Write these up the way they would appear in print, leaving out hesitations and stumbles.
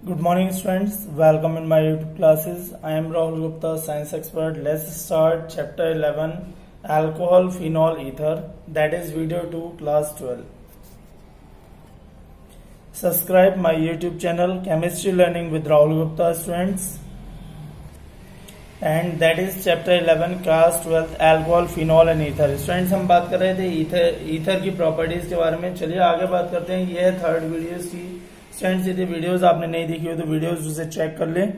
Good morning students, welcome in my YouTube classes. I am Rahul Gupta, science expert. Let's start chapter 11, alcohol, phenol, ether, that is video 2, class 12. Subscribe my YouTube channel, Chemistry Learning with Rahul Gupta students. And that is chapter 11, class 12, alcohol, phenol and ether. Students हम बात कर रहे थे ether की properties के बारे में. चलिए आगे बात करते हैं. ये है थर्ड वीडियो की. स्टूडेंट्स यदि वीडियोस आपने नहीं देखी हो तो वीडियोस उसे चेक कर लें.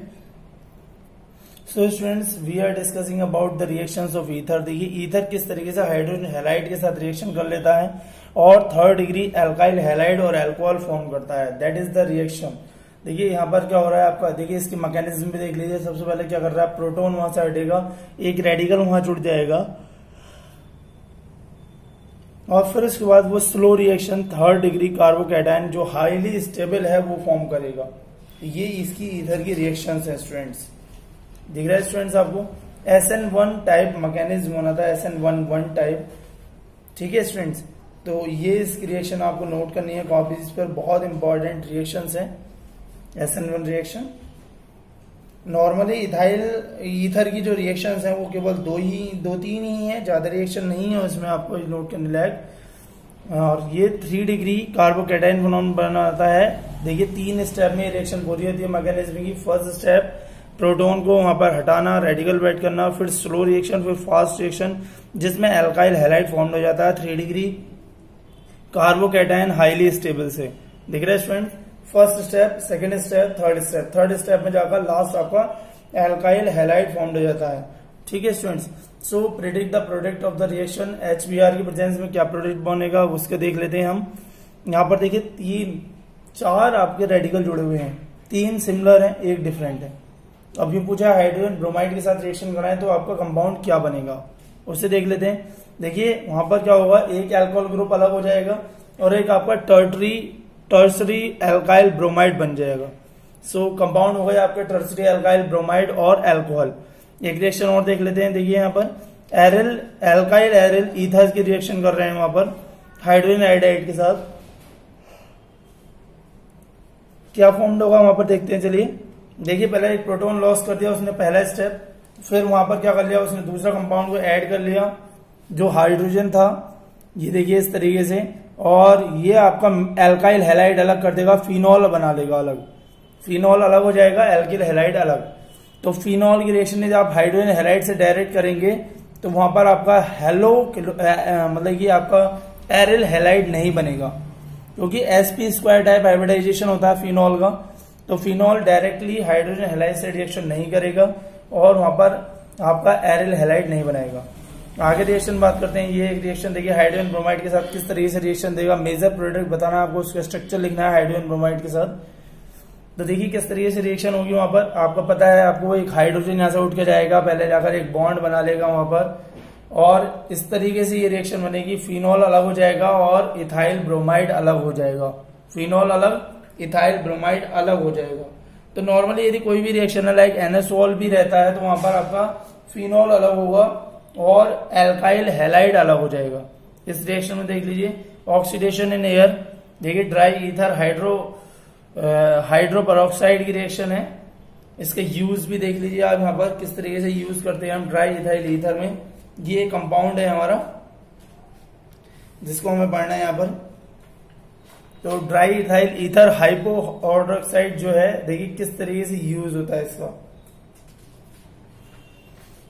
So students we are discussing about the reactions of ether. देखिए ईथर किस तरीके से हाइड्रोजन हैलाइड के साथ रिएक्शन कर लेता है और थर्ड डिग्री एल्काइल हैलाइड और अल्कोहल फॉर्म करता है. That is the reaction. देखिए यहाँ पर क्या हो रहा है आपका, देखिए इसकी मैकेनिज्म भी देख लीजिए. सबसे पहले क्या कर रहा है, प्रोटॉन वहां से हटेगा, एक रेडिकल वहां जुड़ जाएगा और फिर उसके बाद वो slow reaction third degree carbocation जो हाईली स्टेबल है वो फॉर्म करेगा. ये इसकी ईथर की रिएक्शंस है स्टूडेंट्स. दिख रहा है स्टूडेंट्स आपको. SN1 टाइप मैकेनिज्म होना था, SN1 टाइप. ठीक है स्टूडेंट्स, तो ये इसकी रिएक्शन आपको नोट करनी है कॉपीज पर. बहुत इंपॉर्टेंट रिएक्शंस है SN1 reaction. Normally ethyl ether की जो रिएक्शंस हैं वो केवल दो तीन ही हैं, ज्यादा रिएक्शन नहीं है उसमें आपको नोट करने लायक. और ये 3 डिग्री कार्बोकैटायन बनाता है. देखिए 3 स्टेप में रिएक्शन पूरी होती है मैकेनिज्म की. फर्स्ट स्टेप प्रोटॉन को वहां पर हटाना, रेडिकल वेट करना, फिर स्लो रिएक्शन, फिर फास्ट रिएक्शन जिसमें एल्काइल हैलाइड फॉर्म हो जाता है 3 डिग्री कार्बोकैटायन हाईली स्टेबल से. दिख रहा है student. First step, second step, third step. Third step में जाकर लास्ट आपका एल्काइल हैलाइड फॉर्म हो जाता है. ठीक है students. So predict the product of the reaction. HBr की प्रेजेंस में क्या प्रोडक्ट बनेगा उसके देख लेते हैं हम. यहाँ पर देखिए 4 आपके रेडिकल जुड़े हुए हैं, 3 सिमिलर हैं, 1 डिफरेंट है. अब ये पूछा हाइड्रोजन ब्रोमाइड के साथ रिएक्शन कराएं तो आपका कंपाउंड क्या बनेगा उससे देख लेते हैं. देखिए वहां पर क्या होगा, एक अल्कोहल ग्रुप अलग हो जाएगा और एक आपका टर्सरी एल्काइल ब्रोमाइड बन जाएगा. सो कंपाउंड हो गया आपके टर्सरी एल्काइल ब्रोमाइड और अल्कोहल. एक रिएक्शन और देख लेते हैं. देखिए यहाँ पर एल्काइल एरिल ईथर की रिएक्शन कर रहे हैं वहां पर हाइड्रोजन आयोडाइड के साथ. क्या फॉर्म होगा वहां पर देखते हैं. चलिए देखिए पहले एक प्रोटॉन लॉस कर दिया उसने, पहला स्टेप. फिर वहां पर क्या कर लिया उसने, दूसरा कंपाउंड को ऐड कर लिया जो हाइड्रोजन था. ये देखिए इस तरीके से. और ये आपका एल्काइल हैलाइड अलग कर देगा, फिनॉल बना लेगा अलग. फिनॉल अलग हो जाएगा, एल्काइल हैलाइड अलग. तो फिनॉल की रिएक्शन में जब आप हाइड्रोजन हैलाइड से डायरेक्ट करेंगे तो वहां पर आपका मतलब कि आपका एरिल हैलाइड नहीं बनेगा क्योंकि sp² टाइप हाइब्रिडाइजेशन होता है फिनॉल का. तो फिनॉल डायरेक्टली हाइड्रोजन हैलाइड से रिएक्शन नहीं करेगा और वहां पर आपका एरिल हैलाइड नहीं बनाएगा. आगे रिएक्शन बात करते हैं. ये एक रिएक्शन देखिए हाइड्रोजन ब्रोमाइड के साथ किस तरीके से रिएक्शन देगा. मेजर प्रोडक्ट बताना आपको, उसका स्ट्रक्चर लिखना है हाइड्रोजन ब्रोमाइड के साथ. तो देखिए किस तरीके से रिएक्शन होगी वहां पर. आपको पता है, आपको एक हाइड्रोजन यहां से उठ के जाएगा, पहले जाकर एक बॉन्ड बना लेगा वहां पर और इस तरीके से ये रिएक्शन बनेगी. फिनॉल अलग हो जाएगा और इथाइल ब्रोमाइड अलग हो जाएगा. फिनॉल अलग, इथाइल ब्रोमाइड अलग हो जाएगा. तो नॉर्मली यदि कोई भी रिएक्शन है लाइक NaSO भी रहता है तो वहां पर आपका फिनॉल अलग होगा और एल्काइल हैलाइड अलग हो जाएगा. इस रिएक्शन में देख लीजिए ऑक्सीडेशन इन एयर. देखिए ड्राई ईथर हाइड्रो पेरोक्साइड की रिएक्शन है. इसका यूज भी देख लीजिए आप यहाँ पर किस तरीके से यूज करते हैं हम ड्राई इथाइल ईथर में. ये कंपाउंड है हमारा जिसको हमें पढ़ना है यहाँ पर. तो ड्राई इथाइल ईथर हाइपोऑक्साइड जो है, देखिए किस तरीके से यूज होता है इसका.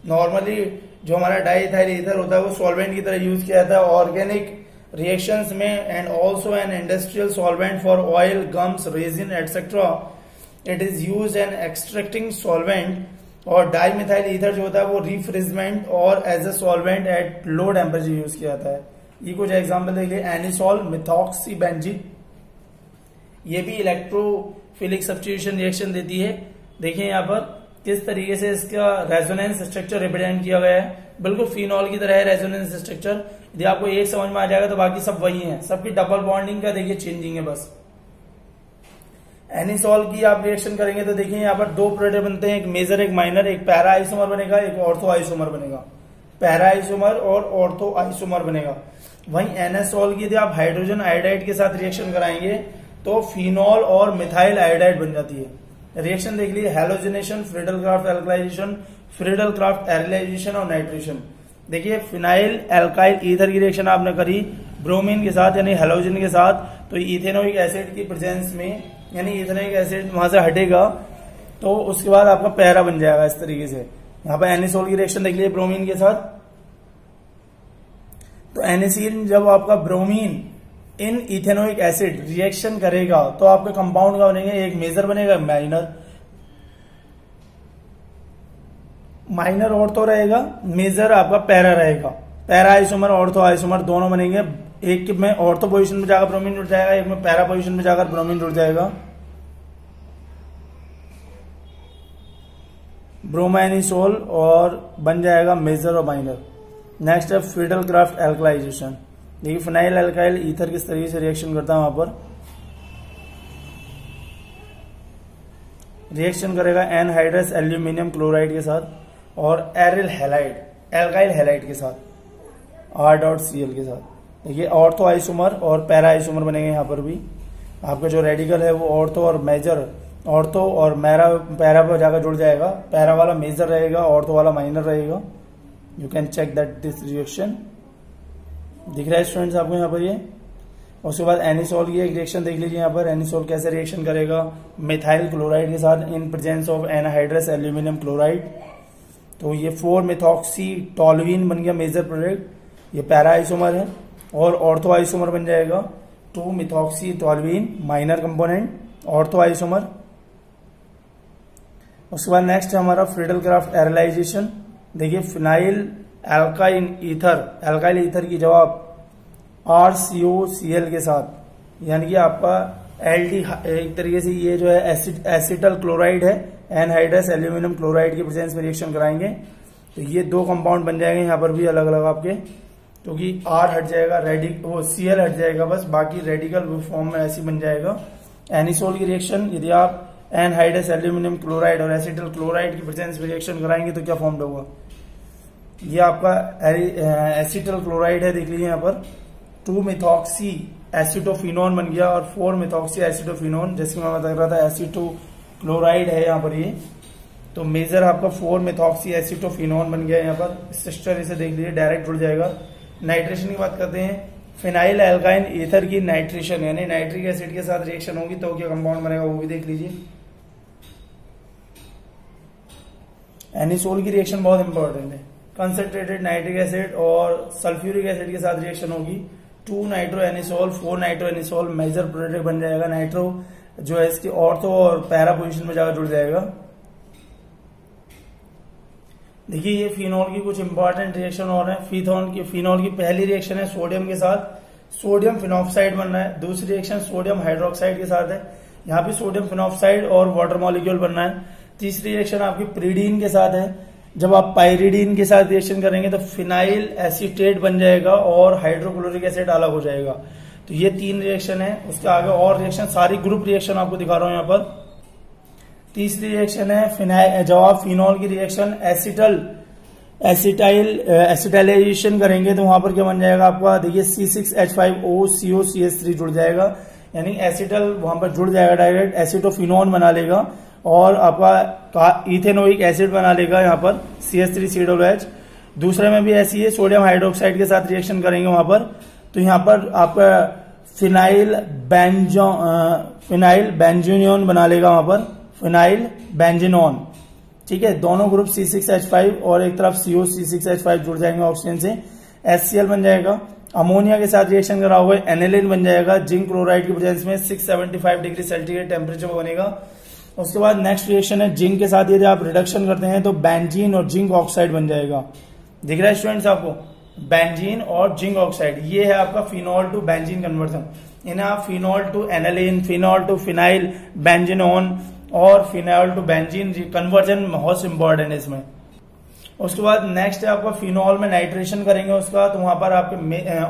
नॉर्मली जो हमारा डाई इथाइल ईथर होता है वो सॉल्वेंट की तरह यूज किया जाता है ऑर्गेनिक रिएक्शंस में and also an industrial solvent for oil, gums, resin etcetera. It is use an extracting solvent. और डाई मिथाइल ईथर जो होता है वो रिफ्रिजमेंट और as a solvent at low temperature use किया जाता है. ये कुछ एग्जाम्पल देखिए. एनिसॉल, मिथॉक्सीबेंजीन, ये भी इलेक्ट्रोफिलिक सब्स्टिट्यूशन रिएक्शन देती है. देखिए यहाँ पर किस तरीके से इसका रेजोनेंस स्ट्रक्चर रिप्रेजेंट किया गया है. बिल्कुल फिनॉल की तरह है रेजोनेंस स्ट्रक्चर. यदि आपको एक समझ में आ जाएगा तो बाकी सब वही है. सबकी डबल बॉन्डिंग का देखिए चेंजिंग है बस. एनिसॉल की आप रिएक्शन करेंगे तो देखिए यहाँ पर 2 प्रोडक्ट बनते हैं, एक मेजर एक माइनर. एक पैरा आइसोमर बनेगा, एक ऑर्थो आइसोमर बनेगा. पैरा आइसोमर और ऑर्थो आइसोमर बनेगा. वहीं NaSO की यदि आप हाइड्रोजन आयोडाइड के साथ रिएक्शन कराएंगे तो फिनॉल और मिथाइल आयोडाइड बन जाती है. रिएक्शन देख लीजिए, halogenation, Friedel Craft alkylation, Friedel Craft arylation और नाइट्रेशन। देखिए फिनाइल एल्काइल ईथर की रिएक्शन आपने करी ब्रोमीन के साथ यानी हेलोजन के साथ, तो इथेनोइक एसिड की प्रेजेंस में यानी इथेनोइक एसिड वहां से हटेगा तो उसके बाद आपका पैरा बन जाएगा इस तरीके से। यहाँ पर एनिसोल की रिएक्शन देख लीजिए ब्रोमीन के साथ, तो एनिसिन जब आपका bromine in ethanoic acid reaction करेगा तो आपके कंपाउंड का बनेंगे, एक मेजर बनेगा, माइनर ऑर्थो रहेगा, मेजर आपका पैरा रहेगा। पैरा आइसोमर ऑर्थो आइसोमर दोनों बनेंगे, एक में ऑर्थो पोजीशन में जाकर ब्रोमीन जुड़ जाएगा, एक में पैरा पोजीशन में जाकर ब्रोमीन जुड़ जाएगा। ब्रोमाइनिसोल और बन जाएगा मेजर और माइनर। नेक्स्ट है फ्रीडल क्राफ्ट एल्कलाइजेशन। देखिए फिनाइल एल्काइल ईथर किस तरीके से रिएक्शन करता है, वहां पर रिएक्शन करेगा एनहाइड्रस एल्यूमिनियम क्लोराइड के साथ और एरिल हैलाइड एल्काइल हैलाइड के साथ, R.Cl के साथ। देखिए ऑर्थो आइसोमर और पैरा आइसोमर बनेंगे। यहाँ पर भी आपका जो रेडिकल है वो ऑर्थो और मेजर, ऑर्थो और पैरा पर जाकर जुड़ जाएगा, पैरा वाला मेजर रहेगा, ऑर्थो वाला माइनर रहेगा। You can check that this reaction दिख रहा है स्टूडेंट्स आपको यहाँ पर ये। उसके बाद एनिसोल की एक रिएक्शन देख लीजिए यहाँ पर, एनिसोल कैसे रिएक्शन करेगा मिथाइल क्लोराइड के साथ in presence of anhydrous aluminium chloride, तो ये 4-मेथॉक्सी टॉलुइन बन गया मेजर प्रोडक्ट, ये पैरा आइसोमर है। और ऑर्थो आइसोमर बन जाएगा two methoxy toluene minor component ortho isomer. उसके बाद नेक्स्ट है हमारा फ्रीडल क्राफ्ट एरिलाइजेशन। देखिए फिनाइल एल्काइल ईथर की जवाब RCOCl के साथ, यानी कि आपका एल्डी एक तरीके से ये जो है एसिटल क्लोराइड है, एनहाइड्रस एल्यूमिनियम क्लोराइड की प्रेजेंस में रिएक्शन कराएंगे तो ये दो कंपाउंड बन जाएंगे यहाँ पर भी अलग अलग आपके, क्योंकि R हट जाएगा, वो Cl हट जाएगा बस, बाकी रेडिकल फॉर्म में ऐसी बन जाएगा। एनिसोल की रिएक्शन यदि आप एनहाइड्रस एल्यूमिनियम क्लोराइड और एसिटल क्लोराइड की प्रेजेंस में रिएक्शन कराएंगे तो क्या फॉर्म होगा, ये आपका एसिटल क्लोराइड है, देख लीजिए यहाँ पर 2-मेथॉक्सी एसिटोफिनोन बन गया और 4-मेथॉक्सी एसिटोफिनोन, जैसे मैं बता रहा था एसिटो क्लोराइड है यहाँ पर ये, तो मेजर आपका 4-मेथॉक्सी एसिटोफिनोन बन गया यहाँ पर। सिस्टर इसे देख लीजिए डायरेक्ट जुड़ जाएगा। नाइट्रेशन की बात करते हैं, फिनाइल एल्काइन ईथर की नाइट्रेशन यानी नाइट्रिक एसिड के साथ रिएक्शन होगी तो क्या कंपाउंड बनेगा वो भी देख लीजिए। एनिसोल की रिएक्शन बहुत इंपॉर्टेंट है, कंसंट्रेटेड नाइट्रिक एसिड और सल्फ्यूरिक एसिड के साथ रिएक्शन होगी, 2-नाइट्रो एनिसोल 4-नाइट्रो एनिसोल मेजर प्रोडक्ट बन जाएगा। नाइट्रो जो है इसकी ऑर्थो और पैरा पोजीशन में जाकर जुड़ जाएगा। देखिए ये फिनॉल की कुछ इंपॉर्टेंट रिएक्शन और है। फिनॉल की पहली रिएक्शन है सोडियम के साथ, सोडियम फिनॉक्साइड बन रहा है। दूसरी रिएक्शन सोडियम हाइड्रोक्साइड के साथ है, यहाँ पे सोडियम फिनॉक्साइड और वाटर मॉलिक्यूल बन रहा है। तीसरी रिएक्शन आपकी प्रीडीन के साथ है, जब आप पायरिडीन के साथ रिएक्शन करेंगे तो फिनाइल एसीटेट बन जाएगा और हाइड्रोक्लोरिक एसिड अलग हो जाएगा। तो ये 3 रिएक्शन है, उसके आगे और रिएक्शन सारी ग्रुप रिएक्शन आपको दिखा रहा हूं यहाँ पर। तीसरी रिएक्शन है जवाब फिनॉल की रिएक्शन एसिटाइलेशन करेंगे तो वहां पर क्या बन जाएगा आपका, देखिए C6H5OCOCH3 जुड़ जाएगा, यानी एसिटल वहां पर जुड़ जाएगा डायरेक्ट, एसिटोफिनोन बना लेगा और आपका इथेनोइक एसिड बना लेगा यहाँ पर CH3COOH। दूसरे में भी ऐसी है, सोडियम हाइड्रोक्साइड के साथ रिएक्शन करेंगे वहां पर, तो यहाँ पर आपका फिनाइल बेंजीनोन बना लेगा वहां पर, फिनाइल बेंजीनोन, ठीक है। दोनों ग्रुप C6H5 और एक तरफ CO C6H5 जुड़ जाएंगे ऑक्सीजन से, HCl बन जाएगा। अमोनिया के साथ रिएक्शन करा हुआ एनिलीन बन जाएगा, जिंक क्लोराइड की प्रेजेंस में 675 डिग्री सेंटीग्रेड टेम्परेचर पर बनेगा। उसके बाद नेक्स्ट रिएक्शन है जिंक के साथ, यदि आप रिडक्शन करते हैं तो बेंजीन और जिंक ऑक्साइड बन जाएगा। दिख रहा है स्टूडेंट्स आपको, बेंजीन और जिंक ऑक्साइड, ये है आपका फिनॉल टू बेंजीन कन्वर्जन। इन्हें आप phenol to aniline, phenol to phenyl बेंजीनोन और phenyl to benzene conversion most important है इसमें। उसके बाद नेक्स्ट है आपका फिनॉल में नाइट्रेशन करेंगे उसका, तो वहां पर आपके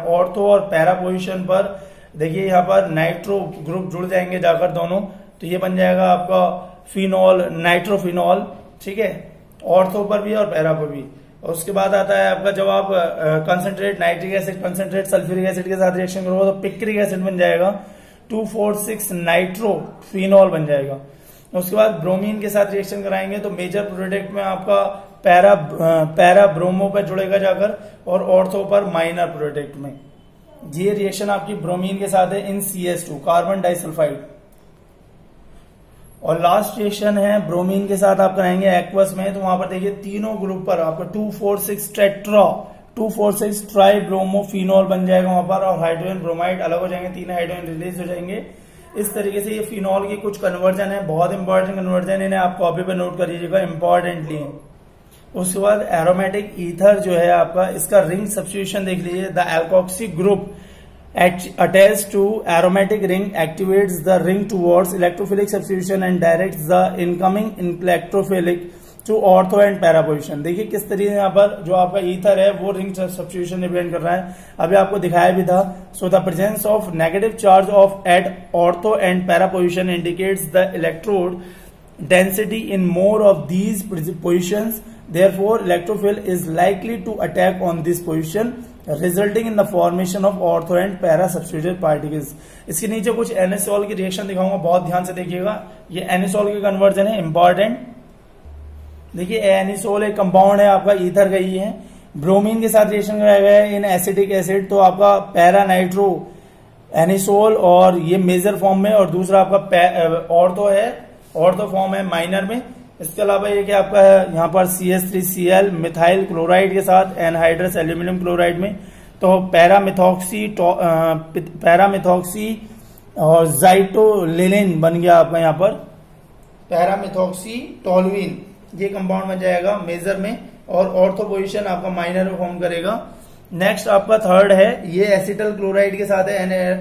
ऑर्थो और पैरा पोजिशन पर देखिए यहाँ पर नाइट्रो ग्रुप जुड़ जाएंगे जाकर दोनों, तो ये बन जाएगा आपका फिनॉल नाइट्रोफिनॉल, ठीक है, ऑर्थो पर भी और पैरा पर भी। उसके बाद आता है आपका जब आप concentrate nitric acid concentrate sulphuric acid के साथ रिएक्शन करोगे तो पिक्रिक एसिड बन जाएगा, 2,4,6 नाइट्रोफिनॉल बन जाएगा। उसके बाद ब्रोमीन के साथ रिएक्शन कराएंगे तो मेजर प्रोडक्ट में आपका पैरा ब्रोमो पर जुड़ेगा जाकर और ऑर्थो पर माइनर प्रोडक्ट में। ये रिएक्शन आपकी ब्रोमीन के साथ है इन CS2 कार्बन डाइसल्फाइड। और लास्ट रिएक्शन है ब्रोमीन के साथ आप कराएंगे एक्वस में, तो वहां पर देखिए तीनों ग्रुप पर आपका 2,4,6 ट्राई ब्रोमोफिनॉल बन जाएगा वहां पर, और हाइड्रोजन ब्रोमाइड अलग हो जाएंगे, 3 हाइड्रोजन रिलीज हो जाएंगे। इस तरीके से ये फिनॉल की कुछ कन्वर्जन है, बहुत इंपॉर्टेंट कन्वर्जन, इन्हें आप कॉपी पर नोट कर लीजिएगा इंपॉर्टेंटली। उसके बाद एरोमेटिक ईथर जो है आपका, इसका रिंग सब्स्टिट्यूशन देख लीजिए। The alkoxy group attached to aromatic ring activates the ring towards electrophilic substitution and directs the incoming electrophilic to ortho and para position। देखिए किस तरीके से यहाँ पर जो आपका ईथर है वो रिंग सब्स्टिट्यूशन रिप्रेजेंट कर रहा है, अभी आपको दिखाया भी था। So the presence of negative charge of at ortho and para position indicates the electrode density in more of these positions, therefore electrophile is likely to attack on this position resulting in the formation of ortho and para substituted particles। इसके नीचे कुछ NaSol की reaction दिखाऊंगा, बहुत ध्यान से देखिएगा। ये NaSol के कन्वर्जन है इंपॉर्टेंट। देखिए NaSol एक कंपाउंड है आपका ईथर का ही है, ब्रोमीन के साथ रिएक्शन कराया गया है इन एसिटिक एसिड, तो आपका पैरा नाइट्रो NaSol और ये मेजर फॉर्म में, और दूसरा आपका ऑर्थो है, ऑर्थो फॉर्म है माइनर में। इसके अलावा ये क्या आपका है यहाँ पर CH3Cl मिथाइल क्लोराइड के साथ एनहाइड्रस एल्यूमिनियम क्लोराइड में, तो पैरामिथॉक्सी और जाइटोलिन बन गया आपका यहाँ पर पैरामिथॉक्सी टोलुइन, ये कंपाउंड बन जाएगा मेजर में, और ऑर्थो पोजिशन आपका माइनर में फॉर्म करेगा। नेक्स्ट आपका थर्ड है, ये एसिटल क्लोराइड के साथ है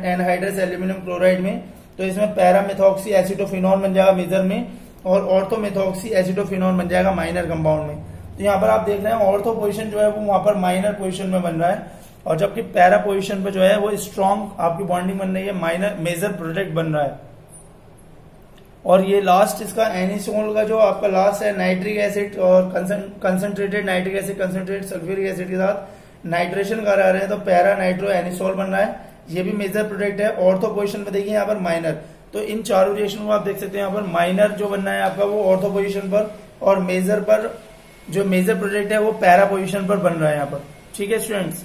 एनहाइड्रस एल्यूमिनियम क्लोराइड में, तो इसमें पैरामिथॉक्सी एसिटोफिनॉल बन जाएगा मेजर में, और ऑर्थोमिथॉक्सी एसिटोफिनॉल बन जाएगा माइनर कंपाउंड में। तो यहाँ पर आप देख रहे हैं ऑर्थो पोजीशन जो है वो वहां पर माइनर पोजीशन में बन रहा है, और जबकि पैरा पोजीशन पे जो है वो स्ट्रॉन्ग आपकी बॉन्डिंग बन रही है, माइनर मेजर प्रोडक्ट बन रहा है। और ये लास्ट इसका NaSol का जो आपका लास्ट है नाइट्रिक एसिड और concentrated nitric acid concentrated sulphuric acid के साथ नाइट्रेशन करा रहे हैं, तो पैरा नाइट्रो NaSol बन रहा है, ये भी मेजर प्रोडक्ट है। ऑर्थो पोजीशन पे देखिए यहाँ पर माइनर, तो इन चारों रिएक्शन को आप देख सकते हैं। यहाँ पर माइनर जो बनना है आपका वो ऑर्थो पोजीशन पर, और मेजर पर जो मेजर प्रोडक्ट है वो पैरा पोजीशन पर बन रहा है यहाँ पर। ठीक है स्टूडेंट्स,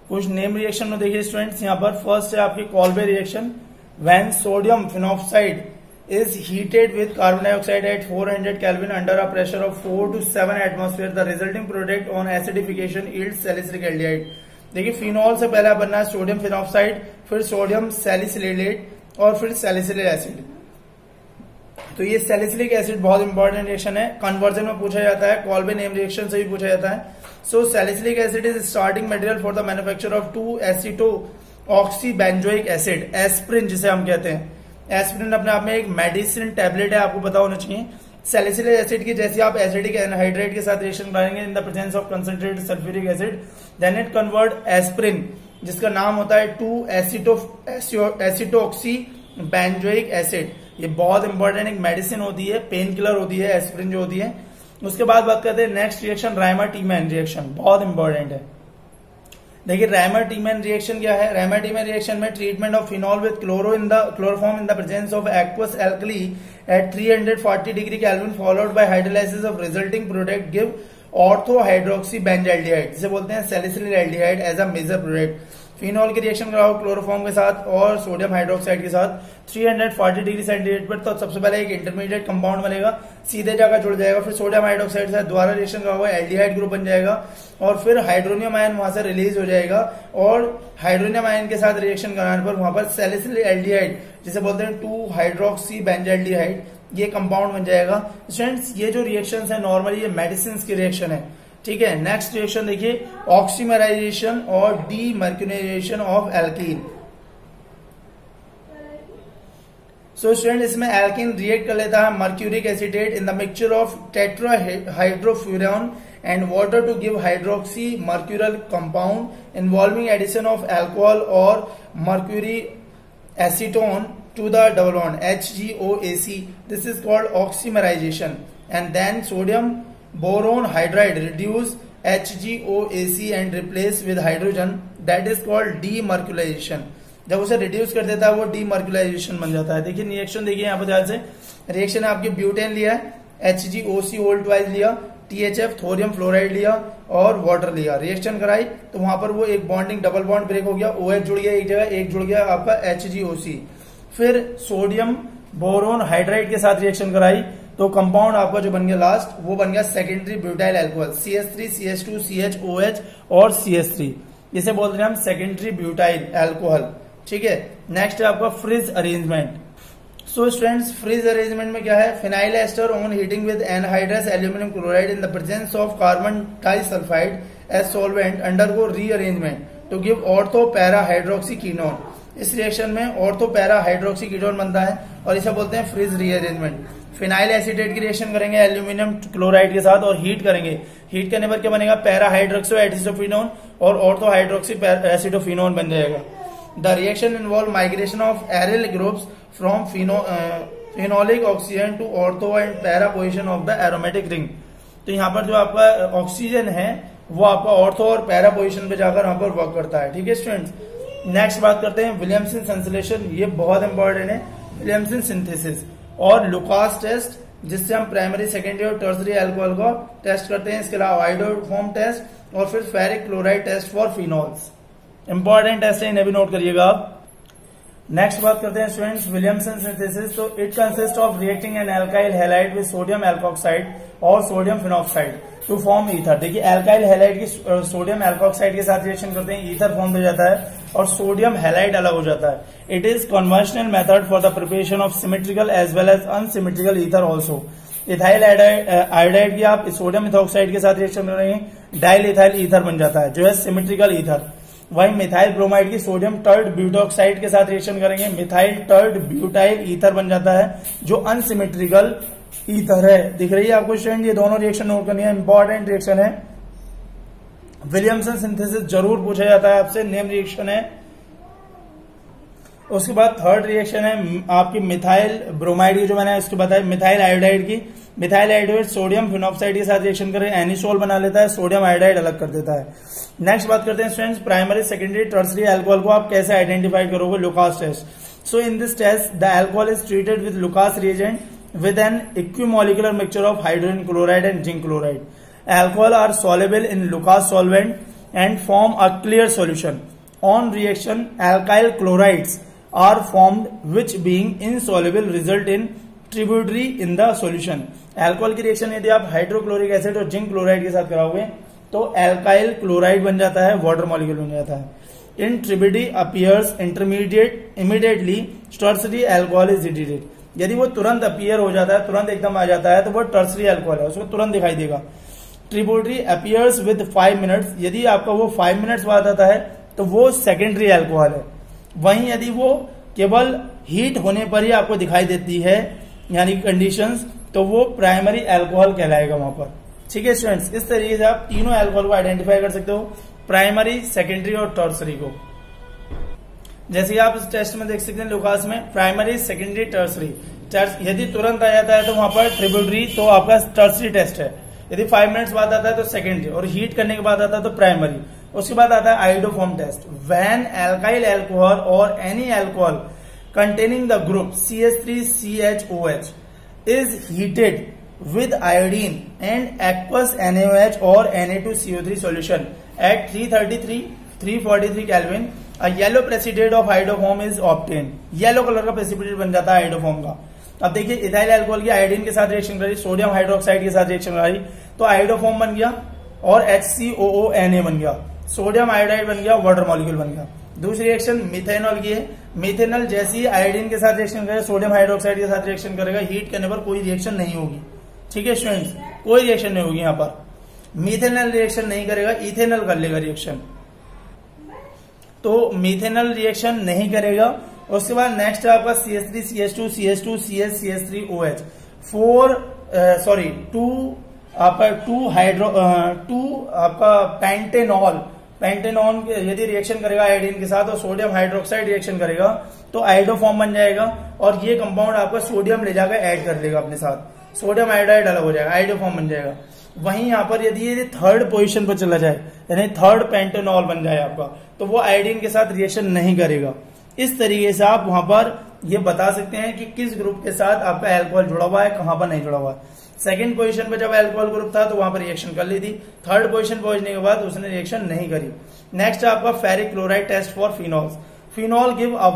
कुछ नेम रिएक्शन में देखिए स्टूडेंट्स। यहाँ पर फर्स्ट है आपकी Kolbe reaction. When sodium phenoxide is heated with carbon dioxide at 400 Kelvin under a pressure of 4 to 7 atmosphere, the resulting product on acidification yields salicylic aldehyde। देखिए phenol से पहला बनना है सोडियम फिनॉक्साइड, फिर सोडियम सैलिसिलेट और फिर salicylic acid. तो ये सैलिसिलिक एसिड बहुत इंपॉर्टेंट रिएक्शन है, कन्वर्जन में पूछा जाता है, कॉल्बे नेम रिएक्शन से भी पूछा जाता है। So salicylic acid is starting material for the manufacture of two aceto oxy benzoic acid, aspirin जिसे हम कहते हैं। एस्प्रिन अपने आप में एक मेडिसिन टैबलेट है, आपको पता होना चाहिए। सैलिसिलिक एसिड की जैसे आप एसिडिक एनहाइड्रेट के साथ रिएक्शन कराएंगे in the presence of concentrated sulphuric acid, then it convert aspirin, जिसका नाम होता है 2-एसिटोऑक्सी बेंजोइक एसिड। ये बहुत इंपॉर्टेंट एक मेडिसिन होती है, पेन किलर होती है एस्प्रिन जो होती है। उसके बाद बात करते हैं नेक्स्ट रिएक्शन, रायमर-टीमैन रिएक्शन, बहुत इंपॉर्टेंट है। देखिए रायमर-टीमैन रिएक्शन क्या है। रायमर-टीमैन रिएक्शन में treatment of phenol with chloroform in the presence of aqueous alkali at 340 degree Kelvin followed by hydrolysis of resulting product give ortho hydroxy benzaldehyde, जिसे बोलते हैं salicylic aldehyde as a major product. Phenol की reaction कराओ chloroform के साथ और sodium hydroxide के साथ 340 डिग्री सेंटीग्रेड पर, तो सबसे पहले एक इंटरमीडिएट कंपाउंड बनेगा, सीधे जाकर जुड़ जाएगा, फिर सोडियम हाइड्रोक्साइड के साथ दोबारा रिएक्शन कराओगे, एल्डिहाइड ग्रुप बन जाएगा, और फिर हाइड्रोनियम आयन वहां से रिलीज हो जाएगा, और हाइड्रोनियम आयन के साथ रिएक्शन कराने पर वहां पर सैलिसिलिक एल्डिहाइड जिसे बोलते हैं 2-हाइड्रोक्सी बेंजाल्डिहाइड, ये कंपाउंड बन जाएगा। स्टूडेंट्स ये जो रिएक्शन है नॉर्मली ये मेडिसिन की रिएक्शन है, ठीक है। नेक्स्ट रिएक्शन देखिए, ऑक्सीमराइजेशन और demercuration of alkene. So student इसमें एल्कीन रिएक्ट कर लेता है mercuric acetate in the mixture of tetrahydrofuran and water to give hydroxy mercurial compound involving addition of alcohol और mercury acetone to the double bond HgOAC. This is called oxymerization, and then sodium boron hydride reduce HgOAC and replace with hydrogen, that is called demercurization. जब उसे reduce कर देता है वो डीमर्क्युलाइजेशन बन जाता है। देखिए रिएक्शन, देखिए यहाँ पर ध्यान से, रिएक्शन है आपकी ब्यूटेन लिया है, HgOC ओल्ड ट्वाइस लिया, THF थोरियम फ्लोराइड लिया और वाटर लिया, रिएक्शन कराई तो वहां पर वो एक बॉन्डिंग डबल बॉन्ड ब्रेक हो गया, OH जुड़ गया एक जगह, एक जुड़ गया आपका HgOC। फिर सोडियम बोरोन हाइड्राइड के साथ रिएक्शन कराई तो कंपाउंड आपका जो बन गया लास्ट वो बन गया secondary butyl alcohol, CH3 CH2 CHOH और CH3, इसे बोलते हैं हम सेकेंडरी ब्यूटाइल अल्कोहल। ठीक है, नेक्स्ट है आपका Fries arrangement. So students, Fries arrangement में क्या है, phenyl ester on heating with anhydrous aluminium chloride in the presence of carbon disulphide as solvent undergo rearrangement to give ortho para hydroxy quinone. इस reaction में ortho para hydroxy कीनोन बनता है और इसे बोलते हैं फ्रिज रीअरेंजमेंट। फिनाइल एसिटेट की reaction करेंगे एल्यूमिनियम क्लोराइड के साथ और हीट करेंगे, हीट करने पर क्या बनेगा, पैरा हाइड्रोक्सो एसिडोफिनोन और ऑर्थो हाइड्रोक्सी एसिडोफिनोन बन जाएगा। The reaction involve migration of aryl groups from phenolic oxygen to ortho and para position of the aromatic ring। तो यहाँ पर जो आपका ऑक्सीजन है वो आपका ऑर्थो और पैरा पोजीशन पे जाकर वहां पर वर्क करता है। ठीक है स्टूडेंट्स, नेक्स्ट बात करते हैं विलियमसन संश्लेषण, ये बहुत इंपॉर्टेंट है। विलियमसन सिंथेसिस और लुकास टेस्ट, जिससे हम प्राइमरी सेकेंडरी और टर्सरी अल्कोहल को टेस्ट करते हैं। इसके अलावा आयोडोफॉर्म टेस्ट और फिर ferric chloride test for phenols, important test है, इन्हें भी नोट करिएगा आप। नेक्स्ट बात करते हैं स्टूडेंट्स विलियमसन सिंथेसिस। तो it consist of reacting an alkyl halide with sodium alkoxide और sodium phenoxide to form ether. देखिए एल्काइल हैलाइड की सोडियम एल्कोक्साइड के साथ रिएक्शन करते हैं, ईथर फॉर्म हो जाता है और सोडियम हैलाइड अलग हो जाता है। It is conventional method for the preparation of symmetrical as well as unsymmetrical ether also. Ethyl iodide की आप सोडियम इथोक्साइड के साथ रिएक्शन करेंगे, डाइल इथाइल ईथर बन जाता है जो है सिमेट्रिकल ईथर। वही मिथाइल ब्रोमाइड की सोडियम टर्ड ब्यूटोक्साइड के साथ रिएक्शन करेंगे, मिथाइल टर्ड ब्यूटाइल ईथर बन जाता है जो अनसिमेट्रिकल ईथर है। दिख रही है आपको स्टूडेंट, ये दोनों रिएक्शन नोट करनी है, इंपॉर्टेंट रिएक्शन है। विलियमसन सिंथेसिस जरूर पूछा जाता है आपसे, नेम रिएक्शन है। उसके बाद थर्ड रिएक्शन है आपकी मिथाइल ब्रोमाइड की, जो मैंने इसको बताया मिथाइल आयोडाइड की। मिथाइल आयोडाइड सोडियम फिनॉक्साइड के साथ रिएक्शन करें, एनिसोल बना लेता है, सोडियम आयोडाइड अलग कर देता है। नेक्स्ट बात करते हैं students primary secondary tertiary alcohol को आप कैसे आइडेंटिफाई करोगे, Lucas test. So in this test the alcohol is treated with Lucas reagent with an equimolecular mixture of hydrogen chloride and zinc chloride. Alcohol are soluble in Lucas solvent and form a clear solution. On reaction, alkyl chlorides are formed which being insoluble result in tributary in the solution. Alcohol की reaction यदि आप hydrochloric acid और zinc chloride के साथ कराओगे तो alkyl chloride बन जाता है, वाटर मॉलिक्यूल बन जाता है। In tributary appears intermediate immediately tertiary alcohol is detected. यदि वो तुरंत अपीयर हो जाता है, तुरंत एकदम आ जाता है तो वो टर्सरी अल्कोहल है, उसको तुरंत दिखाई देगा। ट्रिब्यूटरी अपीयर्स विद 5 मिनट्स, यदि आपका वो 5 मिनट्स बाद आता है तो वो सेकेंडरी अल्कोहल है। वहीं यदि वो केवल हीट होने पर ही आपको दिखाई देती है यानी कंडीशंस, तो वो प्राइमरी अल्कोहल कहलाएगा वहां पर। ठीक है स्टूडेंट्स, इस तरीके से आप तीनों अल्कोहल को आइडेंटिफाई कर सकते हो, प्राइमरी सेकेंडरी और टर्सरी को। जैसे कि आप इस टेस्ट में देख सकते हैं लुकास में प्राइमरी सेकेंडरी टर्सरी, यदि तुरंत आ जाता है तो वहां पर ट्रिब्यूटरी, तो आपका टर्सरी टेस्ट है। यदि 5 मिनट्स बाद आता है तो सेकेंडरी, और हीट करने के बाद आता है तो प्राइमरी। उसके बाद आता है iodoform test. When alkyl alcohol और any alcohol containing the group CH3CHOH is heated with iodine and aqueous NaOH or Na2CO3 solution at 343 Kelvin, a yellow precipitate of iodoform is obtained. Yellow colour का precipitate बन जाता है iodoform का। अब देखिए ethyl alcohol की iodine के साथ रिएक्शन करी, सोडियम हाइड्रोक्साइड के साथ रिएक्शन करी तो आयोडोफॉर्म बन गया और HCOONA बन गया, सोडियम आयोडाइड बन गया, वाटर मॉलिक्यूल बन गया। दूसरी रिएक्शन मिथेनॉल की है, मिथेनॉल जैसी आयोडीन के साथ रिएक्शन करेगा, सोडियम हाइड्रोक्साइड के साथ रिएक्शन करेगा, हीट करने पर कोई रिएक्शन नहीं होगी। ठीक है स्टूडेंट्स, कोई रिएक्शन नहीं होगी यहाँ पर। मिथेनॉल रिएक्शन नहीं करेगा, इथेनॉल कर लेगा रिएक्शन, तो मिथेनॉल रिएक्शन नहीं करेगा। उसके बाद नेक्स्ट है आपका CH3 CH2 CH2 CH CH3OH 2 आपका पेंटेनॉल यदि रिएक्शन करेगा आयोडीन के साथ और सोडियम हाइड्रोक्साइड रिएक्शन करेगा तो आयोडोफॉर्म बन जाएगा और ये कंपाउंड आपका सोडियम ले जाकर ऐड कर लेगा अपने साथ, सोडियम आयोडाइड अलग हो जाएगा, आयोडोफॉर्म बन जाएगा। वहीं यहाँ पर यदि ये थर्ड पोजीशन पर चला जाए यानी थर्ड पेंटेनॉल बन जाए आपका, तो वो आयोडीन के साथ रिएक्शन नहीं करेगा। इस तरीके से आप वहां पर ये बता सकते हैं कि किस ग्रुप के साथ आपका अल्कोहल जुड़ा हुआ है, कहां पर नहीं जुड़ा हुआ है। सेकंड पोजीशन पे जब अल्कोहल ग्रुप था तो वहां पर रिएक्शन कर ली थी, थर्ड पोजीशन पहुंचने के बाद उसने रिएक्शन नहीं करी। नेक्स्ट आपका ferric chloride test for phenols. Phenol give a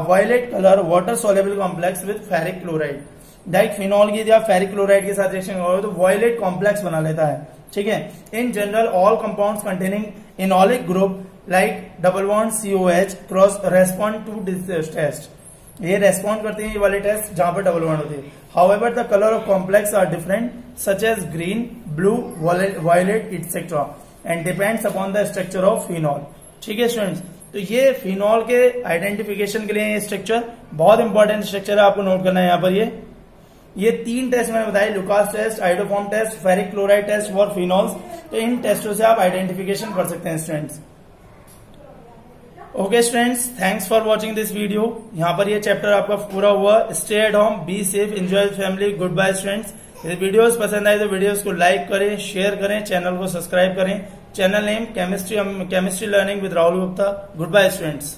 violet colour water soluble complex with ferric chloride. डाइक फिनॉल की या फेरिक क्लोराइड के साथ रिएक्शन करोगे तो वायलेट कॉम्प्लेक्स बना लेता है, ठीक है। In general all compounds containing enolic group like double bond COH cross respond to this test. ये रेस्पॉन्ड करते हैं ये वाले टेस्ट जहां पर डबल बॉन्ड होते हैं। However the colour of complex are different such as green, blue, violet etcetera and depends upon the structure of phenol, ठीक है स्टूडेंट्स। तो ये फिनॉल के आइडेंटिफिकेशन के लिए ये स्ट्रक्चर बहुत इंपॉर्टेंट स्ट्रक्चर है, आपको नोट करना है यहाँ पर। ये 3 टेस्ट मैंने बताया, Lucas test, iodoform test, ferric chloride test for phenols. तो इन टेस्टों से आप आइडेंटिफिकेशन कर सकते हैं students. Okay students, thanks for watching this video. यहाँ पर ये चैप्टर आपका पूरा हुआ। Stay at home, be safe, enjoy family. Good bye students. यदि वीडियोस पसंद आए तो वीडियोस को लाइक करें, शेयर करें, चैनल को सब्सक्राइब करें। Channel name chemistry learning with Rahul Gupta. Good bye students.